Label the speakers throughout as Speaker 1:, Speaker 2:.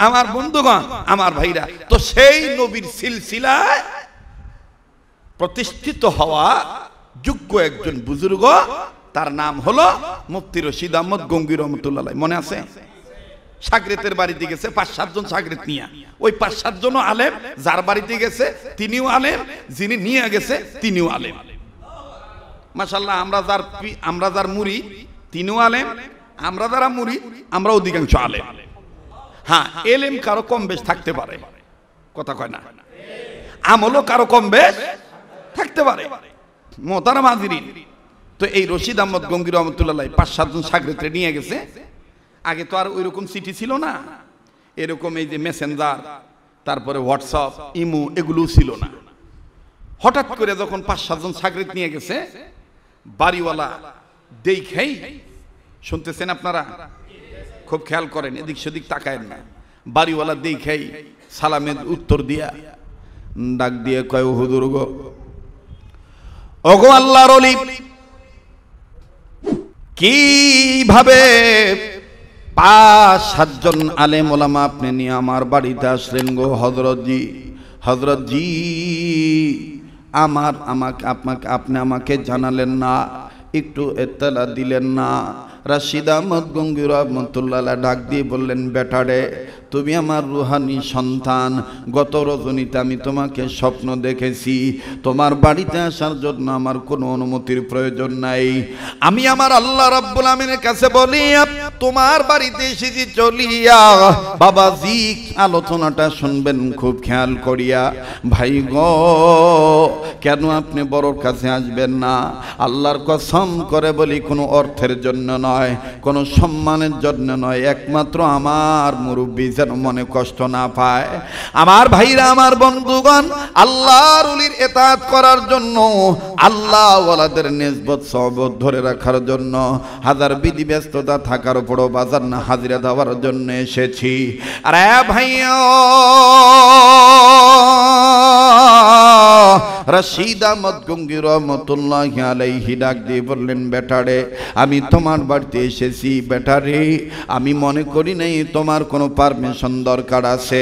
Speaker 1: আমার বন্ধুগণ, আমার ভাইরা, তো সেই নবীর সিলসিলায় প্রতিষ্ঠিত হওয়া যোগ্য একজন বুজুর্গ, তার নাম হলো মুফতি রশিদ আহমদ গঙ্গী রহমতুল্লাহ। মনে আছে? সাগরেতের বাড়িতে গেছে ৫-৭ জন সাগরেত নিয়ে, ওই ৫-৭ জন আলেম, যার বাড়িতে গেছে তিনিও আলেম, যিনি নিয়ে গেছে তিনিও আলেম। মাশাআল্লাহ, আমরা যার মুরিদ তিনিও আলেম, আমরা যারা মুরিদ আমরা অধিকাংশ আলেম। হ্যাঁ, এলেম কারো কম বেশ থাকতে পারে, কথা কয় না, আমলও কারো কম বেশ থাকতে পারে। মোহতারাম হাজিরিন, তো এই রশিদ আহমদ গঙ্গী রহমতুল্লাহ ৫-৭ জন সাগরেতে নিয়ে গেছে। আগে তো আর ওইরকম চিঠি ছিল না, এরকম এই যে মেসেঞ্জার, তারপরে হোয়াটসঅ্যাপ, ইমো, এগুলো ছিল না। হঠাৎ করে যখন ৫-৭ জন সাগরেত নিয়ে গেছে, বাড়িওয়ালা দেখেই, শুনতেছেন আপনারা, খুব খেয়াল করেন, এদিক সেদিক তাকায়েন না, বাড়িওয়ালা দেখেই সালামের উত্তর দিয়া ডাক দিয়ে কয়, হুজুর গো, ওগো আল্লাহর ওলি, কিভাবে ৫-৭ জন আলেম ওলামা আপনি নিয়ে আমার বাড়িতে আসলেন গো হযরতজি? হযরতজি, আপনি আমাকে জানালেন না, একটু এতলা দিলেন না। রশিদ আহমদ গঙ্গী রহমতুল্লাহ ডাক দিয়ে বললেন, বেটারে, তুমি আমার রুহানি সন্তান, গত রজনীতে আমি তোমাকে স্বপ্ন দেখেছি, তোমার বাড়িতে আসার জন্য আমার কোনো অনুমতির প্রয়োজন নাই। আমি আমার আল্লাহ রাব্বুল আমিনের কাছে বলি, তোমার বাড়িতে এসেছি চলিয়া। বাবাজি, আলোচনাটা শুনবেন খুব খেয়াল করিয়া। ভাই গো, কেন আপনি বড়র কাছে আসবেন না? আল্লাহর কসম করে বলি, কোনো অর্থের জন্য নয়, কোনো সম্মানের জন্য নয়, একমাত্র আমার মুরব্বী যেন মনে কষ্ট না পায়। আমার ভাইরা, আমার বন্ধুগণ, আল্লাহর ওলির ইতাআত করার জন্য, আল্লাহ ওয়ালাদের নিসবত সহবত ধরে রাখার জন্য, হাজার বিধি ব্যস্ততা থাকার পরও বাজার না হাজিরা দেওয়ার জন্য এসেছি। আরে ভাইয়া, রশিদ আহমদ গঙ্গী রহমতুল্লাহি আলাইহি ডাক দিয়ে বললেন, বেটারে, আমি তোমার বাড়িতে এসেছি। বেটারে, আমি মনে করি নাই তোমার কোনো পারমিশন দরকার আছে।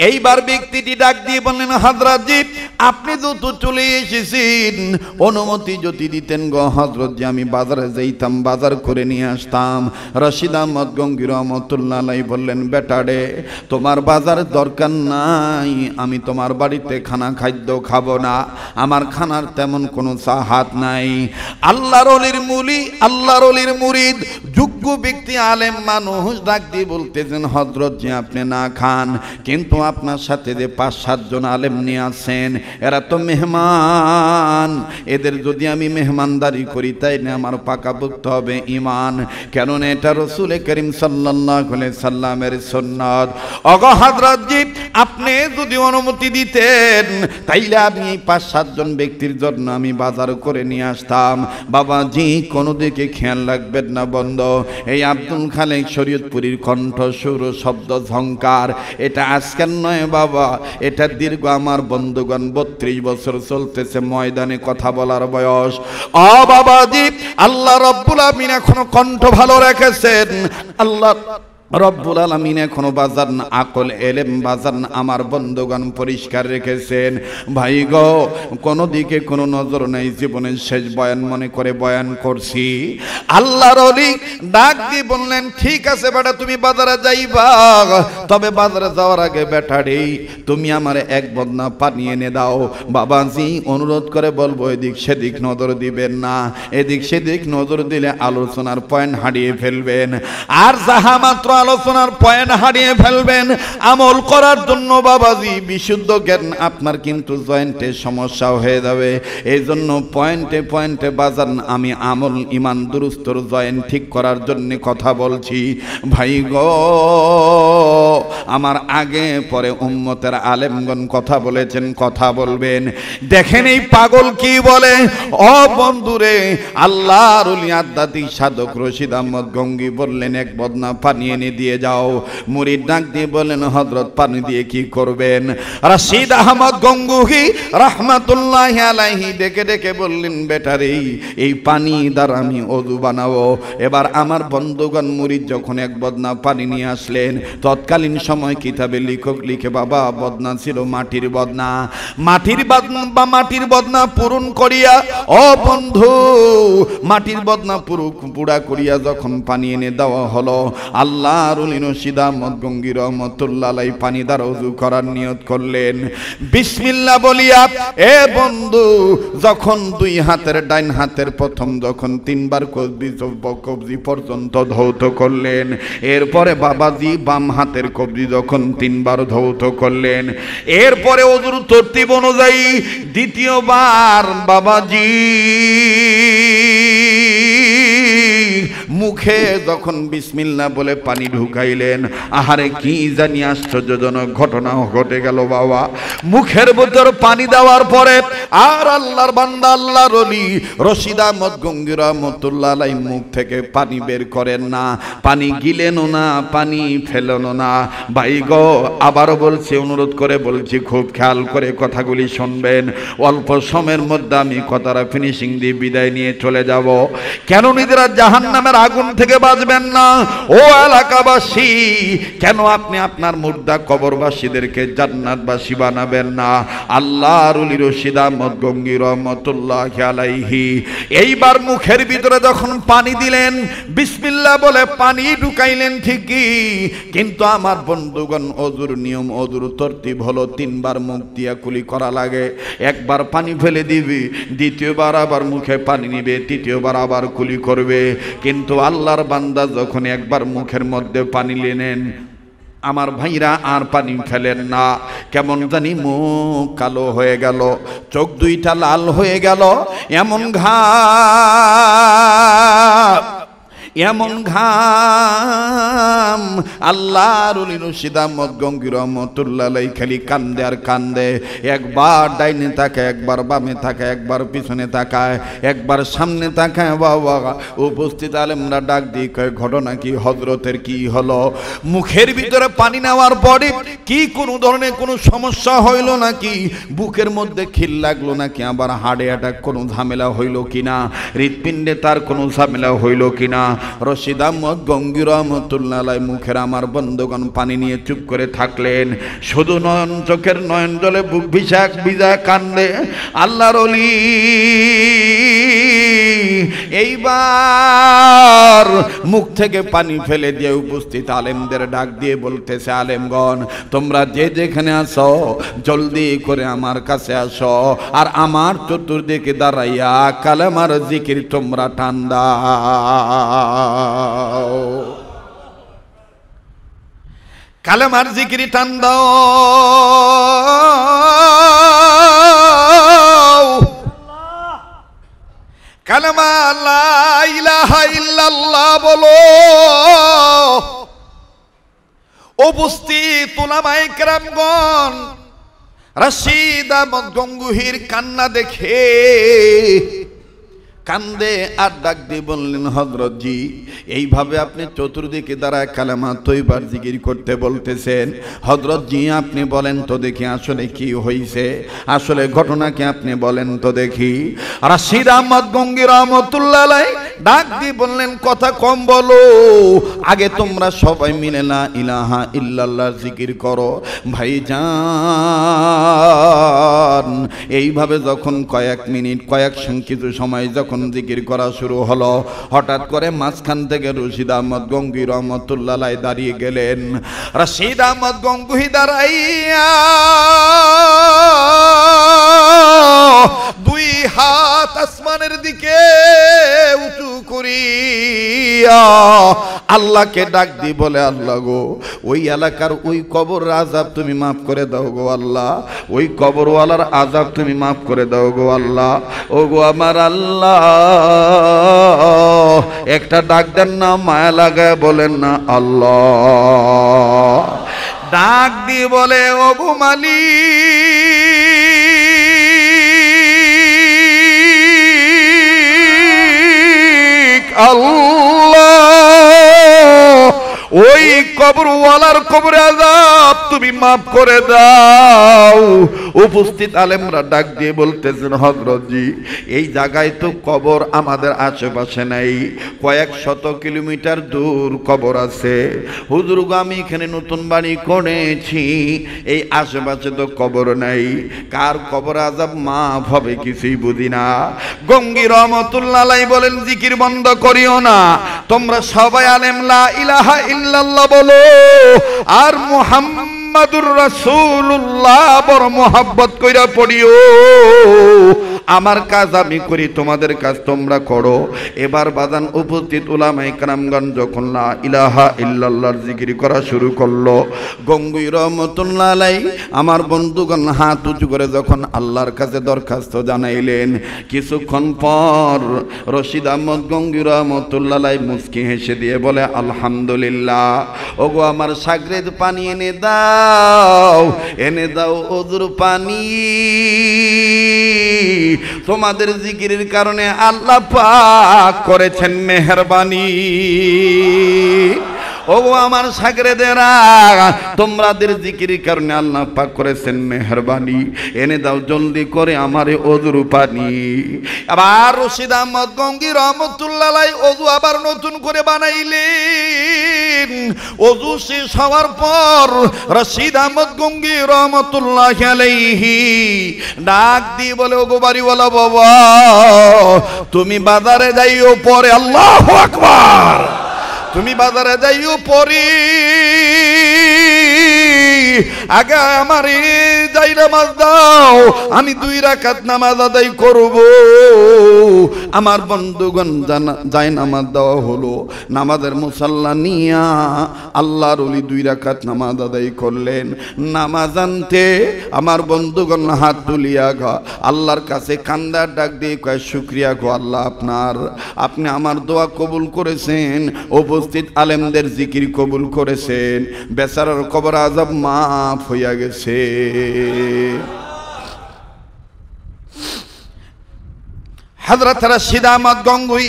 Speaker 1: এইবার ব্যক্তিটি ডাক দিয়ে বললেন, হযরতজি, আপনি তো চলে এসেছেন, অনুমতি যদি দিতেন গো হযরতজি, আমি বাজারে যাইতাম, বাজার করে নিয়ে আসতাম। রশিদ আহমদ গঙ্গী রহমতুল্লাহ আলাইহি বললেন, বেটারে, তোমার বাজারের দরকার নাই, আমি তোমার বাড়িতে খাদ্য খাবো না, আমার খানার তেমন কোনো চাহাত নাই। আল্লাহর ওলির মুলি, আল্লাহর ওলির মুরিদ, যোগ্য ব্যক্তি, আলেম মানুষ ডাক দিয়ে বলতেছেন, হযরতজি, আপনি না খান, কিন্তু আপনার সাথে যে ৫-৭ জন আলেম নিয়ে আছেন, এরা তো মেহমান, এদের যদি আমি মেহমানদারি করি তাই না আমার পাকাপোক্ত হবে ঈমান, কেননা এটা রাসূল করিম সাল্লাল্লাহু আলাইহি সাল্লামের সুন্নাত। ওগো হযরতজি, আপনি যদি অনুমতি দিতেন তাইলে আমি ৫-৭ জন ব্যক্তির জন্য আমি বাজার করে নিয়ে আসতাম। বাবাজি, কোনো দিকে খেয়াল রাখবেন না বন্ধ, এই আব্দুল খালেক শরীয়তপুরীর কণ্ঠ সুর শব্দ ঝংকার, এটা আজকের নয় বাবা, এটা দীর্ঘ আমার বন্ধুগণ ৩২ বছর চলতেছে ময়দানে কথা বলার বয়স। ও বাবাজি, আল্লাহ রাব্বুল আমিন এখনো কণ্ঠ ভালো রেখেছেন, আল্লাহ রব্বুল আলামিন এখনো বাজার না আকল এলেম বাজার না আমার বন্ধুগণ পরিষ্কার রেখেছেন। ভাই গো, কোনো দিকে কোনো নজর নেই, জীবনের শেষ বয়ান মনে করে বয়ান করছি। আল্লাহর ওলি ডাক দিয়ে বললেন, ঠিক আছে বেটা, তুমি বাজারে যাইবা, তবে বাজারে যাওয়ার আগে বেটারে তুমি আমারে এক বদনা পানি এনে দাও। বাবাজি, অনুরোধ করে বলবো, এদিক সেদিক নজর দিবেন না, এদিক সেদিক নজর দিলে আলোচনার পয়েন্ট হারিয়ে ফেলবেন, আর যাহা মাত্র আলোচনার পয়েন্ট হারিয়ে ফেলবেন, আমল করার জন্য বাবাজি বিশুদ্ধ জ্ঞান আপনার কিন্তু জয়েন্টে সমস্যা হয়ে যাবে। এই জন্য পয়েন্টে পয়েন্টে বাজান, আমি আমল ইমান দুরুস্তর জয়েন্ট ঠিক করার জন্য কথা বলছি। ভাই গো, আমার আগে পরে উম্মতের আলেমগণ কথা বলেছেন, কথা বলবেন। দেখেন এই পাগল কি বলে। ও বন্ধুরে, আল্লাহর ওলি আধ্যাত্মিক সাধক রশিদ আহমদ গঙ্গী বললেন, এক বদনা পানি এনে দিয়ে যাও। মুরিদ ডাক দিয়ে বলেন, হযরত পানি দিয়ে কি করবেন? রশিদ আহমদ গঙ্গী রাহমাতুল্লাহি আলাইহি ডেকে ডেকে বললেন, বেটারে, এই পানি দ্বারা আমি ওযু বানাবো। এবার আমার বন্ধুগণ মুরিদ যখন এক বদনা পানি নিয়ে আসলেন, তৎকালীন সময় সময় কিতাবে লেখক লিখে বাবা বদনা ছিল মাটির বদনা, মাটির বদনা পূরণ করিয়া, ও বন্ধু মাটির বদনা পুরা করিয়া যখন পানি এনে দেওয়া হলো, আল্লাহর ওলি রশিদ আহমদ গঙ্গী রহমতুল্লাহ আলাইহি পানি দ্বারা ওযু করার নিয়ত করলেন। বিসমিল্লাহ বলিয়া এ বন্ধু যখন দুই হাতের ডাইন হাতের প্রথম যখন তিনবার কবজি পর্যন্ত ধৌত করলেন, এরপরে বাবাজি বাম হাতের কবজি যখন তিনবার ধৌত করলেন, এরপরে ওযুর তরতিব অনুযায়ী দ্বিতীয়বার বাবাজি মুখে যখন বিসমিল্লাহ বলে পানি ঢুকাইলেন, আহারে কি জানি আশ্চর্যজনক ঘটনা ঘটে গেল বাবা। মুখের ভিতর পানি দেওয়ার পরে আর আল্লাহর বান্দা আল্লাহর ওলি রশিদ আহমদ গঙ্গী রহমতুল্লাহ আলাইহি মুখ থেকে পানি বের করেন না, পানি গিলেনও না, পানি ফেলেনও না। ভাই গো আবারও বলছি, অনুরোধ করে বলছি, খুব খেয়াল করে কথাগুলি শুনবেন। অল্প সময়ের মধ্যে আমি কথাটা ফিনিশিং দিয়ে বিদায় নিয়ে চলে যাব। কেন নিজেরা জাহান্নামের আগুন থেকে বাঁচবেন না? ও এলাকাবাসী, কেন আপনি আপনার মুর্দা কবরবাসীদেরকে জান্নাতবাসী বানাবেন না? আল্লাহর ওলি রশিদ আহমদ গঙ্গী রহমতুল্লাহি আলাইহি এইবার মুখের ভিতরে যখন পানি দিলেন, বিসমিল্লাহ বলে পানি ঢুকাইলেন ঠিকই, কিন্তু আমার বন্ধুগণ ওযুর নিয়ম, ওযুর তরতিব হলো তিনবার মুখ দিয়া কুলি করা লাগে। একবার পানি ফেলে দিবি, দ্বিতীয়বার আবার মুখে পানি নিবে, তৃতীয়বার আবার কুলি করবে। কিন্তু আল্লাহর বান্দা যখন একবার মুখের মধ্যে পানি নিলেন, আমার ভাইরা আর পানি ফেলেন না, কেমন জানি মুখ কালো হয়ে গেল, চোখ দুইটা লাল হয়ে গেল, এমন ঘাম আল্লাহর ওলি রশিদ আহমদ গঙ্গী রহমতুল্লাহ আলাইহি খালি কান্দে আর কান্দে। একবার ডাইনে তাকায়, একবার বামে তাকায়, একবার পিছনে তাকায়, একবার সামনে তাকায়। বাবা উপস্থিত আলেমরা ডাক দিয়ে কয়, ঘটনা কি হযরতের কি হলো? মুখের ভিতরে পানি নেওয়ার পরে কি কোনো ধরনের কোনো সমস্যা হইল নাকি? বুকের মধ্যে খিল লাগলো নাকি? আবার হার্টে অ্যাটাক কোনো ঝামেলা হইল কিনা? হৃৎপিণ্ডে তার কোনো ঝামেলা হইল কিনা? রশিদ আহমদ গঙ্গী রহমতুল্লাহ আলাইহি মুখের আমার বন্ধুগণ পানি নিয়ে চুপ করে থাকলেন, শুধু নয়ন চোখের নয়ন জলে বুক ভিজা কান্দে। আল্লাহর ওলি এইবার মুখ থেকে পানি ফেলে দিয়ে উপস্থিত আলেমদের ডাক দিয়ে বলতেছে, আলেমগণ তোমরা যে যেখানে আসো জলদি করে আমার কাছে আসো, আর আমার চতুর্দিকে দাঁড়াইয়া কালেমার জিকির তোমরা টান দাও, কালেমার জিকির টান দাও। কালেমা লা ইলাহা ইল্লাল্লাহ বলো। উপস্থিত উলামায়ে কেরামগণ রশিদ আহমদ গঙ্গুহির কান্না দেখে কান্দে আর ডাক দিয়ে বললেন, হযরত জি এইভাবে আপনি চতুর্দিকে দাঁড়ায় কালেমা তৈবার জিকির করতে বলতেছেন, হযরত জি আপনি বলেন তো দেখি আসলে কি হইছে, আসলে ঘটনা কি আপনি বলেন তো দেখি। রশিদ আহমদ গঙ্গী রহমতুল্লাহ আলাইহি ডাক দিয়ে বললেন, কথা কম বলো, আগে তোমরা সবাই মিলে লা ইলাহা ইল্লাল্লাহ জিকির করো। ভাইজান এইভাবে যখন কয়েক মিনিট কিছু সময় যখন জিকির করা শুরু হলো, হঠাৎ করে মাঝখান থেকে রশিদ আহমদ গঙ্গী রহমতুল্লাহ আলাইহি দাঁড়িয়ে গেলেন। রশিদ আহমদ গঙ্গুহি দাঁড়াইয়া দুই হাত আসমানের দিকে উঁচু করিয়া আল্লাহকে ডাক দি বলে, আল্লাহ গো ওই এলাকার ওই কবর আযাব তুমি মাফ করে দাও গো আল্লাহ, ওই কবরওয়ালার আযাব তুমি মাফ করে দাও গো আল্লাহ। ও গো আমার আল্লাহ, একটা ডাক দেন না, মায়া লাগায় বলেন না আল্লাহ। ডাক দিয়ে বলে, ও গো মালিক আল্লাহ, ওই কবরওয়ালার কবরে আযাব তুমি মাফ করে দাও। উপস্থিত আলেমরা ডাক দিয়ে বলতেছেন, হযরতজি এই জায়গায় তো কবর আমাদের আশেপাশে নাই, কয়েক শত কিলোমিটার দূর কবর আছে। হুজুর গো আমি এখানে নতুন বাড়ি করেছি, এই আশেপাশে তো কবর নাই, কার কবর আযাব মাফ হবে কিছুই বুঝি না। গঙ্গি রহমাতুল্লাহ আলাইহি বলেন, জিকির বন্ধ করিও না, তোমরা সবাই আলেম লা ইলাহা ইল্লাল্লাহ বলো আর মুহাম্মাদুর রাসূলুল্লাহ বড় মোহাব্বত কইরা পড়িও। আমার কাজ আমি করি, তোমাদের কাজ তোমরা করো। এবার বাজান উপস্থিত উলামায়ে কেরামগণ যখন লা ইলাহা ইল্লাল্লাহর জিকির করা শুরু করলো, গঙ্গুই রহমাতুল্লাহ আলাইহি আমার বন্ধুগণ হাত উঁচু করে যখন আল্লাহর কাছে দরখাস্ত জানাইলেন, কিছুক্ষণ পর রশিদ আহমদ গঙ্গুই রহমাতুল্লাহ আলাইহি মুস্কি হেসে দিয়ে বলে, আলহামদুলিল্লাহ। ওগো আমার শাগরেদ পানি এনে দাও, এনে দাও ওযুর পানি। তোমাদের জিকিরের কারণে আল্লাহ পাক করেছেন মেহেরবানি। ও আমার শাগরেদেরা, তোমাদের জিকিরের কারণে আল্লাহ পাক করেছেন মেহেরবানি, এনে দাও জলদি করে আমারে ওযুর পানি। আবার রশিদ আহমদ গঙ্গি রহমাতুল্লাহ আলাইহি ওযু আবার নতুন করে বানাইলেন। ওযু শেষ হওয়ার পর রশিদ আহমদ গঙ্গি রহমাতুল্লাহ আলাইহি ডাক দিয়ে বলে, ওগো বাড়িওয়ালা বাবা, তুমি বাজারে যাইও পরে, আল্লাহু আকবার, তুমি বাজারে যাইও পরে, আগে আমার যাই নামাজ দাও, আমি 2 রাকাত নামাজ আদায় করব। আমার বন্ধুগণ যাই নামাজ দেওয়া হলো, নামাজের মুসাল্লা নিয়া আল্লাহর ওলি 2 রাকাত নামাজ আদায় করলেন। নামাজ আনতে আমার বন্ধুগণ হাত তুলিয়া আল্লাহর কাছে কান্দার ডাক দিয়ে কয়, শুকরিয়া গো আল্লাহ আপনার, আপনি আমার দোয়া কবুল করেছেন, উপস্থিত আলেমদের জিকির কবুল করেছেন, বেচারার কবর আযাব মাফ হইয়া গেছে। হযরত রশিদ আহমদ গঙ্গুই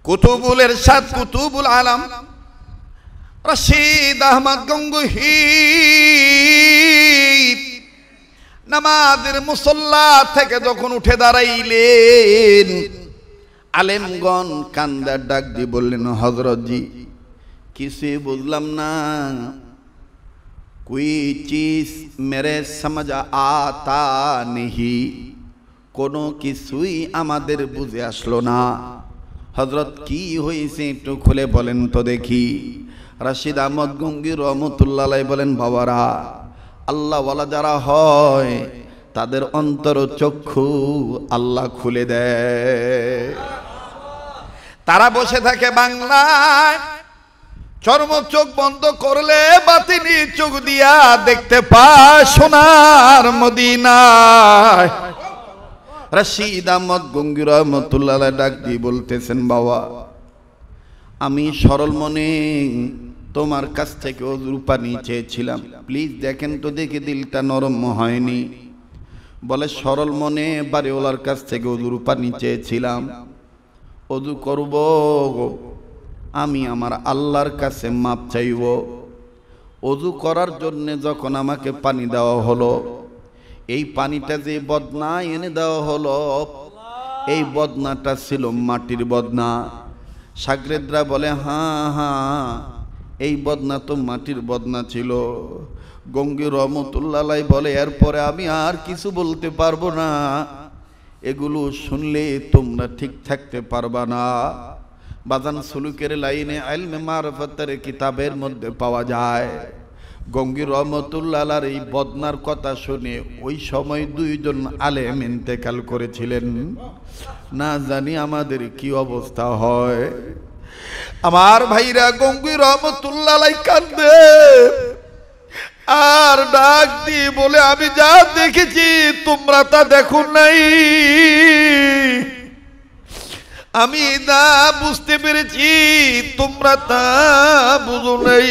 Speaker 1: কুতুবুল ইরশাদ কুতুবুল আলম রশিদ আহমদ গঙ্গুই নামাজের মুসল্লা থেকে যখন উঠে দাঁড়াইলেন, আলেমগণ কান্দার ডাক দিয়ে বললেন, হযরতজি কিছুই বুঝলাম না, कोई चीज मेरे समझ आता नहीं, কোনো কিছুই আমাদের বুঝে আসলো না। হযরত কি হয়েছে একটু খুলে বলেন তো দেখি। রশিদ আহমদ গঙ্গি রহমাতুল্লাহ আলাইহি বলেন, বাবারা, আল্লাহওয়ালা যারা হয় তাদের অন্তর চক্ষু আল্লাহ খুলে দেয়। তারা বসে থাকে বাংলায়, চর্ম চোখ বন্ধ করলে বাতিনি চোখ দিয়া দেখতে পায় সোনার মদিনায়। রশিদ আহমদ গঙ্গি রহমাতুল্লাহ আলাইহি ডাক দিয়ে বলতেছেন, বাবা আমি সরল মনে তোমার কাছ থেকে ওযুর পানি চেয়েছিলাম, প্লিজ দেখেন তো দেখি দিলটা নরম হয়নি। বলে, সরল মনে বাড়িওয়ালার কাছ থেকে ওযুর পানি চেয়েছিলাম, ওযু করব, আমি আমার আল্লাহর কাছে মাপ চাইব। ওযু করার জন্য যখন আমাকে পানি দেওয়া হলো, এই পানিটা যে বদনা এনে দেওয়া হলো, এই বদনাটা ছিল মাটির বদনা। শাগরেদরা বলে, হ্যাঁ হ্যাঁ, এই বদনা তো মাটির বদনা ছিল। গঙ্গি রহমাতুল্লাহ আলাইহি বলে, এরপরে আমি আর কিছু বলতে পারবো না, এগুলো শুনলে তোমরা ঠিক থাকতে পারবা না। বাজান সুলুকের লাইনে ইলমে মারিফাতের কিতাবের মধ্যে পাওয়া যায়, গঙ্গি রহমাতুল্লাহ আলাইহির এই বদনার কথা শুনে ওই সময় 2 জন আলেম ইন্তেকাল করেছিলেন। না জানি আমাদের কি অবস্থা হয়। আমার ভাইরা, গঙ্গি রহমাতুল্লাহ আলাইহি কাঁদে আর ডাক দিয়ে বলে, আমি যা দেখেছি তোমরা তা দেখো নাই, আমি তা বুঝতে পেরেছি তোমরা তা বুঝো নাই।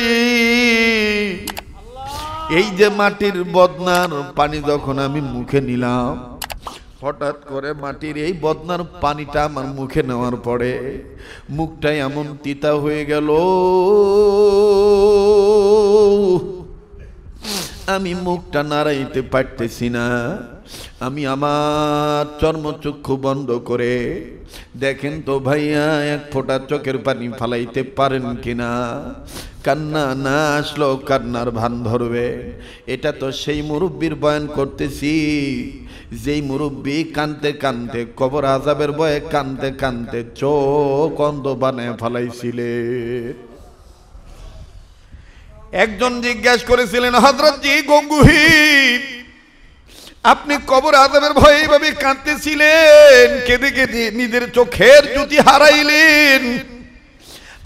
Speaker 1: এই যে মাটির বদনার পানি যখন আমি মুখে নিলাম, হঠাৎ করে মাটির এই বদনার পানিটা আমার মুখে নেওয়ার পরে মুখটাই এমন তিতা হয়ে গেল, আমি মুখটা নাড়াইতে পারতেছি না। আমি আমার চর্মচক্ষু বন্ধ করে দেখেন তো ভাইয়া এক ফোঁটা চোখের পানি ফালাইতে পারেন কিনা। কান্না না আসলো কান্নার ভান ধরবে। এটা তো সেই মুরব্বীর বয়ান করতেছি যেই মুরব্বী কানতে কানতে কবর আযাবের ভয়ে কানতে কানতে চোখ অন্ধ বানায় ফালাইছিলে। একজন জিজ্ঞাসা করেছিলেন, হযরত জি গঙ্গুহি, আপনি কবর আযাবের ভয়ে এইভাবে কাঁদতেছিলেন, কেঁদে কেঁদে নিজের চোখের জ্যোতি হারাইলেন,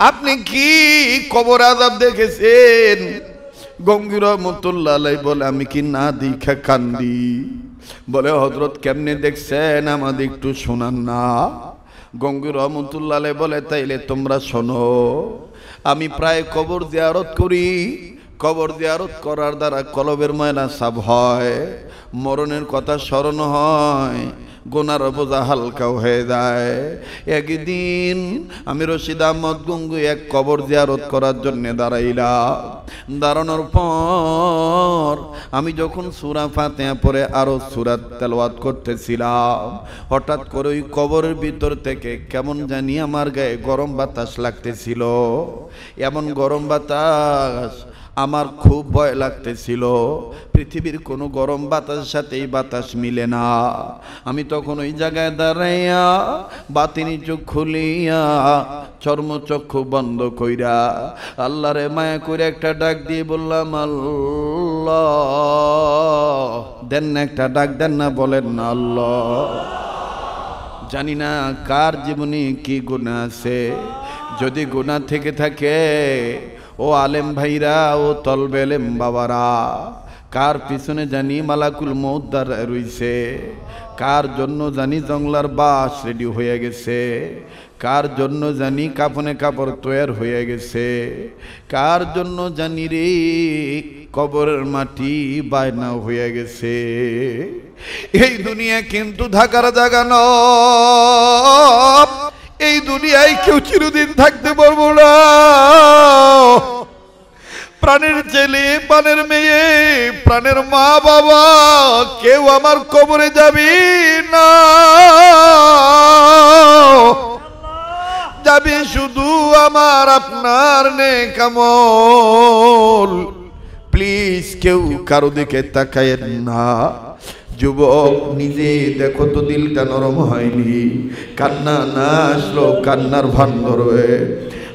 Speaker 1: আপনি কি কবর আযাব দেখেছেন? গঙ্গুহি রাহমাতুল্লাহ আলাইহি বলে, আমি কি না দেখা কান্দি? বলে, হযরত কেমনে দেখছেন আমাদের একটু শোনান না। গঙ্গুহি রাহমাতুল্লাহ আলাইহি বলে, তাইলে তোমরা শোনো। আমি প্রায় কবর জিয়ারত করি। কবর জিয়ারত করার দ্বারা কলবের ময়লা সাফ হয়, মরণের কথা স্মরণ হয়, গুনার বোঝা হালকা হয়ে যায়। একদিন আমি রশিদ আহমদ গঙ্গুহি এক কবর জিয়ারত করার জন্য দাঁড়াইলাম। দাঁড়ানোর পর আমি যখন সূরা ফাতিহা পড়ে আরো সূরা তেলাওয়াত করতেছিলাম, হঠাৎ করে ওই কবরের ভিতর থেকে কেমন জানি আমার গায়ে গরম বাতাস লাগতেছিল। এমন গরম বাতাস, আমার খুব ভয় লাগতেছিল। পৃথিবীর কোনো গরম বাতাসের সাথে এই বাতাস মিলে না। আমি তখন ওই জায়গায় দাঁড়াইয়া বাতিনি চোখ খুলিয়া চর্মচক্ষু বন্ধ কইরা আল্লাহরে মায়া করে একটা ডাক দিয়ে বললাম, আল্লাহ। দেন না একটা ডাক, দেন না, বলেন না আল্লাহ। জানি না কার জীবনে কি গুনাহ আছে। যদি গুনাহ থেকে থাকে, ও আলেম ভাইরা, ও তলবে আলেম বাবারা, কার পিছনে জানি মালাকুল মউত দাঁড়ায় রইছে, কার জন্য জানি জংলার বাস রেডি হয়ে গেছে, কার জন্য জানি কাফনে কাপড় তৈয়ার হয়ে গেছে, কার জন্য জানি রে কবরের মাটি বায়না হয়ে গেছে। এই দুনিয়া কিন্তু থাকার জায়গা নয়। এই দুনিয়ায় কেউ চিরদিন থাকতে পারবো না। প্রাণের ছেলে, প্রাণের মেয়ে, প্রাণের মা বাবা কেউ আমার কবরে যাবে না। যাবে শুধু আমার আপনার নেক আমল। প্লিজ কেউ কারো দিকে তাকায়েন না। যুবক, নিজে দেখো তো দিলটা নরম হয়নি? কান্না না আসলো কান্নার ভান ধরবে।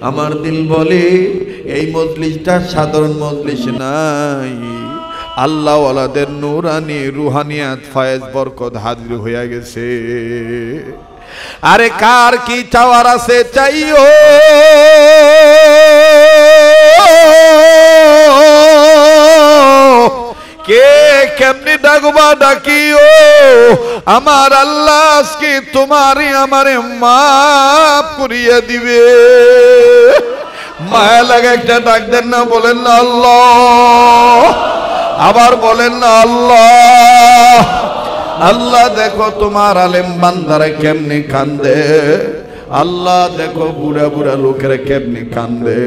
Speaker 1: আমার দিল বলে এই মজলিসটা সাধারণ মজলিস নাই, আল্লাহ ওয়ালাদের নূরানি রুহানিয়াত ফায়েজ বরকত হাজির হয়ে গেছে। আরে কার কি চাওয়ার আছে চাইও, কে কেমনি ডাকবা ডাকিও, আমার আল্লাহ আজকে তোমারে আমারে মাফ করিয়া দিবে। মায়া লাগা একটা ডাক দেন না, বলেন না আল্লাহ। আবার বলেন না আল্লাহ। আল্লাহ দেখো তোমার আলেম বান্দারা কেমনে কান্দে। আল্লাহ দেখো বুড়া বুড়া লোকেরা কেমনে কান্দে।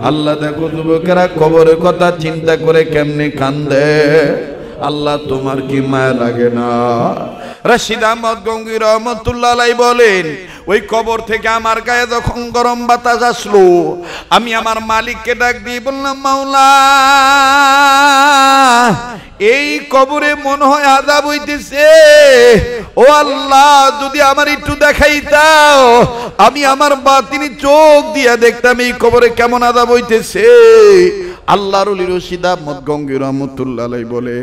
Speaker 1: আল্লাহ দেখো যুবকেরা কবরের কথা চিন্তা করে কেমনে কান্দে। আল্লাহ তোমার কি মায়া লাগে না? রশিদ আহমদ গঙ্গুহি রাহমাতুল্লাহ আলাইহি বলেন, ওই কবর থেকে আমার গায়ে যখন গরম বাতাস আসলো, আমি আমার মালিককে ডাক দিয়ে বললাম, মাওলা, এই কবরে মনে হয় আযাব হইতেছে। ও আল্লাহ, যদি আমার একটু দেখাইতাও, আমি আমার বাতিনি চোখ দিয়া দেখতাম এই কবরে কেমন আযাব হইতেছে। আল্লাহর ওলি রশিদ আহমদ গঙ্গুহি রাহমাতুল্লাহ আলাইহি বলে,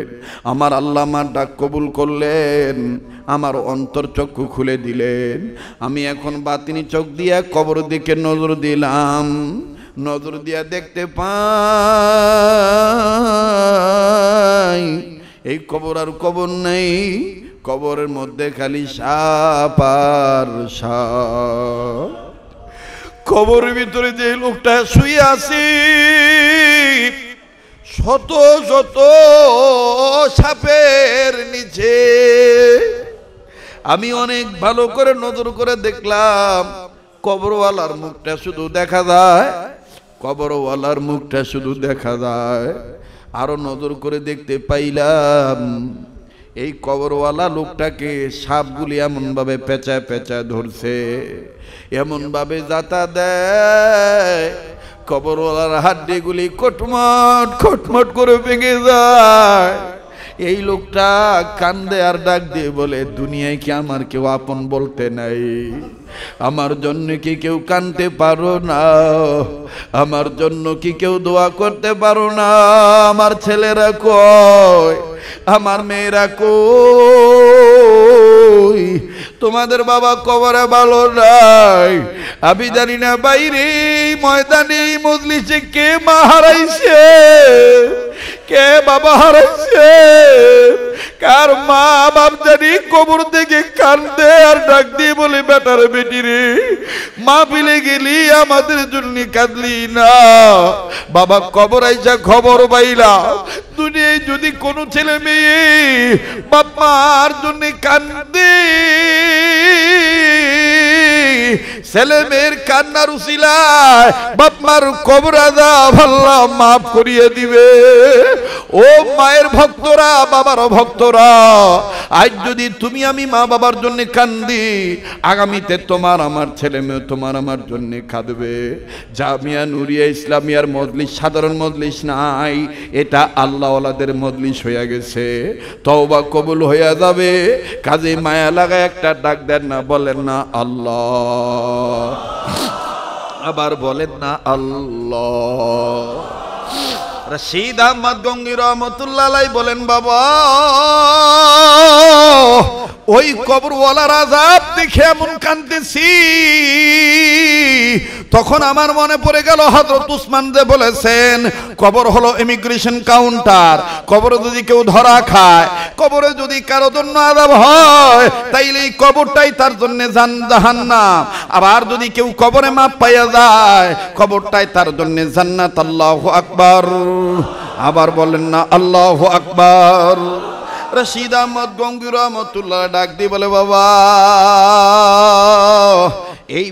Speaker 1: আমার আল্লাহ আমার ডাক কবুল করলেন, আমার অন্তর চক্ষু খুলে দিলেন। আমি এখন বাতিনি চোখ দিয়া কবর দিকে নজর দিলাম। নজর দিয়া দেখতে পাই এই কবর আর কবর নেই, কবরের মধ্যে খালি সাপ আর সাপ। কবরের ভিতরে যে লোকটা শুয়ে আছে, শত শত সাপের নিচে। আমি অনেক ভালো করে নজর করে দেখলাম, কবরওয়ালার মুখটা শুধু দেখা যায়, কবরওয়ালার মুখটা শুধু দেখা যায়। আরো নজর করে দেখতে পাইলাম এই কবরওয়ালা লোকটাকে সাপগুলি এমন ভাবে পেঁচা পেঁচা ধরছে, এমন ভাবে যাতা দেয় কবরওয়ালার হাড্ডিগুলি কটমট খটমট করে ভেঙে যায়। এই লোকটা কান্দে আর ডাক দিয়ে বলে, দুনিয়ায় কি আমার কেউ আপন বলতে নাই? আমার জন্য কি কেউ কাঁদতে পারো না? আমার জন্য কি কেউ দোয়া করতে পারো না? আমার ছেলেরা কই, আমার মেয়েরা কই? তোমাদের বাবা কবরে ভালো নাই। আমি জানি না বাইরে ময়দানে মজলিসে কে মা হারাইছে, কে বাবা হারাইছে, কার মা বাপ জানি কবর থেকে কান্দে আর ডাক দিয়ে বলে, বেটার বেটি রে, মা পিলে গেলি আমাদের জন্য কাঁদলি না। বাবা কবর আইসা খবর পাইলা, দুনিয়ায় যদি কোনো ছেলে মেয়ে বাপ মার জন্য কান্দে, ছেলে মেয়ের কান্নার উসিলায় বাপ মার কবর আযাব আল্লাহ মাফ করিয়ে দিবে। ও মায়ের ভক্তরা, বাবার ভক্তরা, আজ যদি তুমি আমি মা বাবার জন্য কান্দি, আগামীতে তোমার আমার ছেলে মেয়ে তোমার আমার জন্য কাঁদবে। জামিয়া নুরিয়া ইসলামিয়ার মজলিস সাধারণ মজলিস নাই, এটা আল্লাহওয়ালাদের মজলিস হয়ে গেছে। তওবা কবুল হয়ে যাবে। কাজে মায়া লাগায় একটা ডাক দেন না, বলেন না আল্লাহ, আবার বলেন না আল্লাহ। রশিদ আহমদ গঙ্গী রহমতুল্লাহ আলাইহি বলেন, বাবা ওই কবরওয়ালার আযাব দেখে এমন কাঁদতেছি, তখন আমার মনে পড়ে গেল হযরত উসমান যে বলেছেন, কবর হলো ইমিগ্রেশন কাউন্টার। কবরে যদি কেউ ধরা খায়, কবরে যদি কারো জন্য আযাব হয়, তাইলে এই কবরটাই তার জন্য জাহান্নাম। আবার যদি কেউ কবরে মাপ পাইয়া যায়, কবরটাই তার জন্য জান্নাত। আল্লাহু আকবার, আবার বলেন না আল্লাহু আকবার। রশিদ আহমদ গঙ্গী রহমতুল্লাহ ডাক দিয়ে বলে, বাবা এই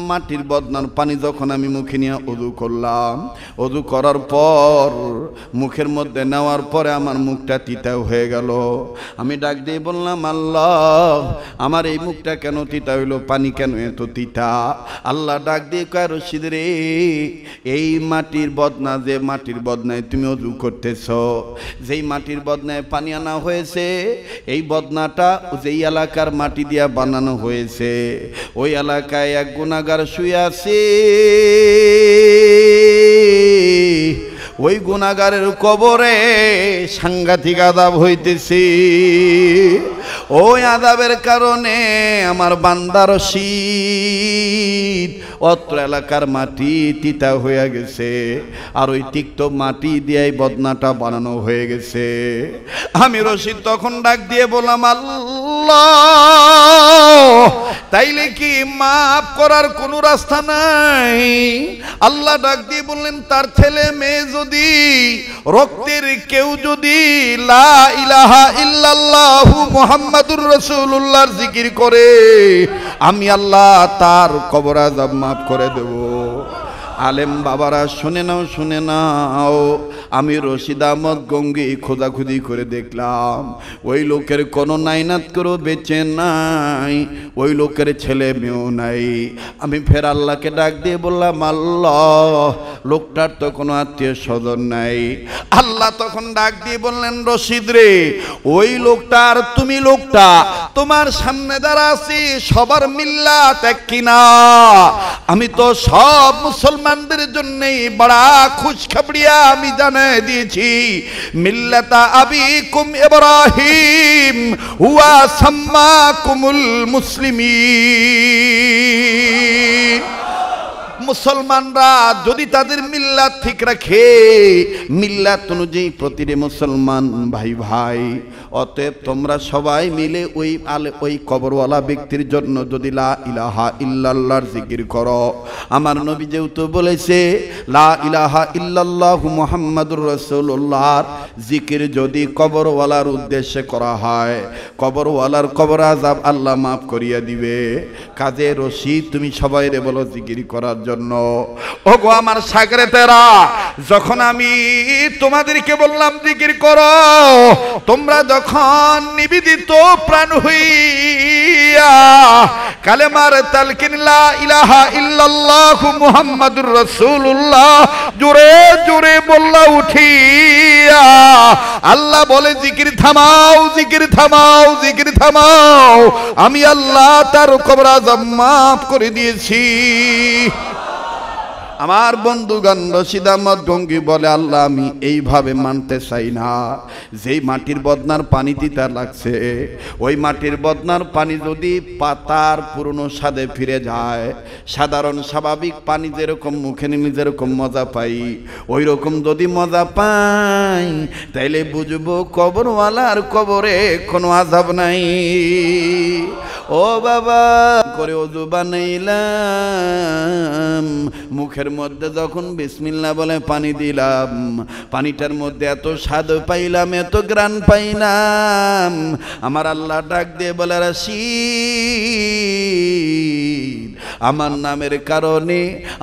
Speaker 1: মাটির বদনার পানি যখন আমি মুখে নিয়ে ওযু করলাম, ওযু করার পর মুখের মধ্যে নেওয়ার পরে আমার মুখটা তিতাও হয়ে গেল। আমি ডাক দিয়ে বললাম, আল্লাহ আমার এই মুখটা কেন তিতা হইল, পানি কেন এত তিতা? আল্লাহ ডাক দিয়ে কয়, রশিদ রে, এই মাটির বদনা, যে মাটির বদনায় তুমি ওযু করতেছ, যেই মাটির বদনায় পানি আনা হয়েছে, এই বদনাটা যেই এলাকার মাটি দিয়া বানানো হয়েছে, ওই এলাকায় এক গুনাহগার শুয়ে আছে। ওই গুনাহগারের কবরে সাংঘাতিক আযাব হইতেছে। ওই আযাবের কারণে আমার বান্দার শীত অত্র এলাকার মাটি তিতা হয়ে গেছে, আর ওই তিক্ত মাটি দিয়েই বদনাটা বানানো হয়ে গেছে। আমি রশিদ তখন ডাক দিয়ে বললাম, আল্লাহ তাইলে কি মাফ করার কোনো রাস্তা নাই? আল্লাহ ডাক দিয়ে বললেন, তার ছেলে মেয়ে যদি রক্তের কেউ যদি লা ইলাহা ইল্লাল্লাহু মুহাম্মাদুর রাসূলুল্লাহর জিকির করে, আমি আল্লাহ তার কবর আযাব মাফ করে দেব। আলেম বাবারা শুনে নাও, শুনে নাও, আমি রশিদ আহমদ গঙ্গী খোঁজাখুঁজি করে দেখলাম, ওই লোকের কোনো নাইনাত করেও বেঁচে নাই, ওই লোকের ছেলে মেয়েও নাই। আমি ফের আল্লাহকে ডাক দিয়ে বললাম, আল্লাহ লোকটার তো কোনো আত্মীয় স্বজন নাই। আল্লাহ তখন ডাক দিয়ে বললেন, রশিদ রে, ওই লোকটা আর তুমি লোকটা তোমার সামনে দাঁড়া আছি, সবার মিল্লাত এক কিনা? আমি তো সব মুসলমানদের জন্যই বড়া খুশখবরিয়া আমি জানিয়ে দিয়েছি, মিল্লাতা আবিকুম ইব্রাহিম হুয়া সাম্মাকুমুল মুসলিমিন। মুসলমানরা যদি তাদের মিল্লাত ঠিক রাখে, মিল্লাত অনুযায়ী প্রতিটি মুসলমান ভাই ভাই, অতএব তোমরা সবাই মিলে ওই কবরওয়ালা ব্যক্তির জন্য যদি লা ইলাহা ইল্লাল্লাহর জিকির করো, আমার নবী যেহেতু বলেছে লা ইলাহা ইল্লাল্লাহু মুহাম্মাদুর রাসূলুল্লাহর জিকির যদি কবরওয়ালার উদ্দেশ্যে করা হয়, কবরওয়ালার কবর আযাব আল্লাহ মাফ করিয়া দিবে। কাজে রশিদ তুমি সবাইরে বলো জিকির করার জন্য। জন্য। ওগো আমার সাগরেতেরা, যখন আমি তোমাদেরকে বললাম জিকির করো, তোমরা যখন নিবেদিত প্রাণ হইয়া কালেমার তালকিন লা ইলাহা ইল্লাল্লাহু মুহাম্মাদুর রাসূলুল্লাহ জোরে জোরে বললা উঠিয়া, আল্লাহ বলে জিকির থামাও, জিকির থামাও, জিকির থামাও, আমি আল্লাহ তার কবর আযাব মাফ করে দিয়েছি। আমার বন্ধুগণ রশিদ আহমদ গঙ্গি বলে, আল্লাহ আমি এইভাবে মানতে চাই না। যেই মাটির বদনার পানি তিতা লাগছে, ওই মাটির বদনার পানি যদি পাতার পুরনো স্বাদে ফিরে যায়, সাধারণ স্বাভাবিক পানি যেরকম মুখে নিলে যেরকম মজা পাই, ওই রকম যদি মজা পাই, তাইলে বুঝবো কবরওয়ালার কবরে কোনো আযাব নাই। ও বাবা করে ওযু বানাইলাম, মুখের মধ্যে যখন বিসমিল্লাহ বলে পানি দিলাম, পানিটার মধ্যে এত স্বাদ পাইলাম, এত গ্রান পাইলাম, আমার আল্লাহ ডাক দিয়ে বলে, রাশিদ আমার নামের কারণে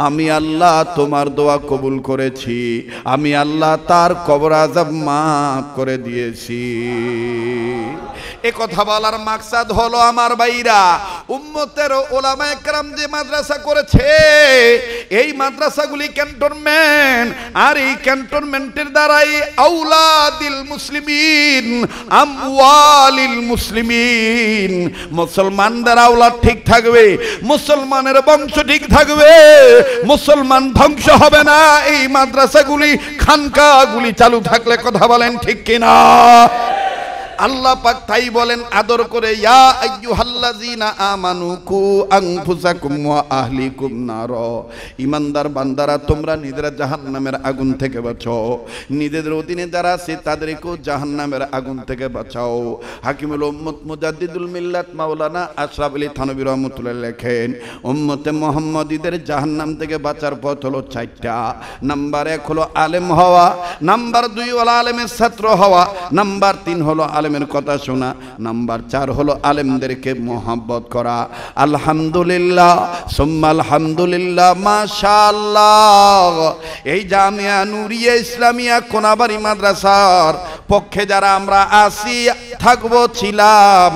Speaker 1: আমি আল্লাহ তোমার দোয়া কবুল করেছি, আমি আল্লাহ তার কবর আযাব মাফ করে দিয়েছি। এ কথা বলার মাকসাদ হলো আমার ভাইরা, উম্মতের ওলামায়ে কেরাম যে মাদ্রাসা করেছে, এই মাদ্রাসাগুলি ক্যান্টনমেন্ট, আর এই ক্যান্টনমেন্টের দ্বারাই আউলাদিল মুসলিমিন আমওয়ালিল মুসলিমিন, মুসলমানদের আওলাদ ঠিক থাকবে, মুসলমানের বংশ ঠিক থাকবে, মুসলমান ধ্বংস হবে না এই মাদ্রাসাগুলি খানকাগুলি চালু থাকলে। কথা বলেন ঠিক কিনা? আল্লাহ পাক তাই বলেন আদর করে, ইয়া আইয়ুহাল্লাযীনা আমানু কু আনফুসাকুম ওয়া আহলিকুম নার, ঈমানদার বান্দারা তোমরা নিজেরা জাহান্নামের আগুন থেকে বাঁচাও, নিজেদের অধীনে যারা আছে তাদেরকেও জাহান্নামের আগুন থেকে বাঁচাও। হাকিমুল উম্মত মুজাদ্দিদুল মিল্লাত মাওলানা আশরাফ আলী থানভী রাহমাতুল্লাহ লেখেন, উম্মতে মুহাম্মাদীদের জাহান্নাম থেকে বাঁচার পথ হলো চারটা। নাম্বার 1 হলো আলেম হওয়া, নাম্বার 2 হলো আলেমের ছাত্র হওয়া, নাম্বার 3 হলো আলেমের কথা শোনা, নাম্বার 4 হলো আলেমদেরকে মোহাব্বত করা। আলহামদুলিল্লাহ সুম্মা আলহামদুলিল্লাহ মাশাআল্লাহ, এই জামিয়া নুরিয়া ইসলামিয়া কোনাবাড়ি মাদ্রাসার পক্ষে যারা আমরা আসি, থাকবো, ছিলাম,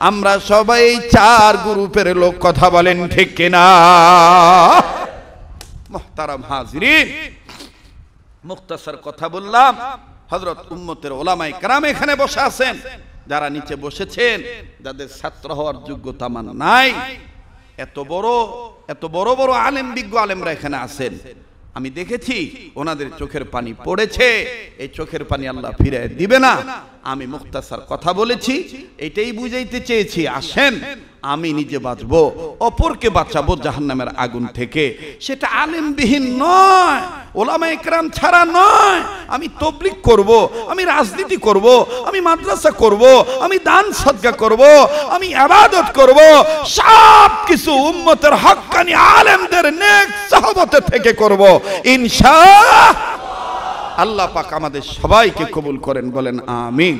Speaker 1: আমরা সবাই 4 গ্রুপের লোক। কথা বলেন ঠিক কিনা? মুহতারাম হাজিরিন, মুখতাসার কথা বললাম। হযরত উম্মতের ওলামায়ে কেরাম এখানে বসে আছেন, যারা নিচে বসেছেন, যাদের ছাত্র হওয়ার যোগ্যতা মান নাই, এত বড় বড় আলেম, বিজ্ঞ আলেমরা এখানে আছেন। আমি দেখেছি ওনাদের চোখের পানি পড়েছে, এই চোখের পানি আল্লাহ ফিরে দিবে না। আমি মুখতাসার কথা বলেছি, এটাই বুঝাইতে চেয়েছি, আসেন আমি নিজে বাঁচবো, অপরকে বাঁচাবো জাহান্নামের আগুন থেকে। সেটা আলেমবিহীন নয়, ওলামায়ে কেরাম ছাড়া নয়। আমি তাবলীগ করব, আমি রাজনীতি করব, আমি মাদ্রাসা করব, আমি দান সদকা করব, আমি ইবাদত করব, সব কিছু উম্মতের হক্কানি আলেমদের নেক সাহাবতের থেকে করব ইনশাআল্লাহ। আল্লাহ পাক আমাদের সবাইকে কবুল করেন, বলেন আমিন।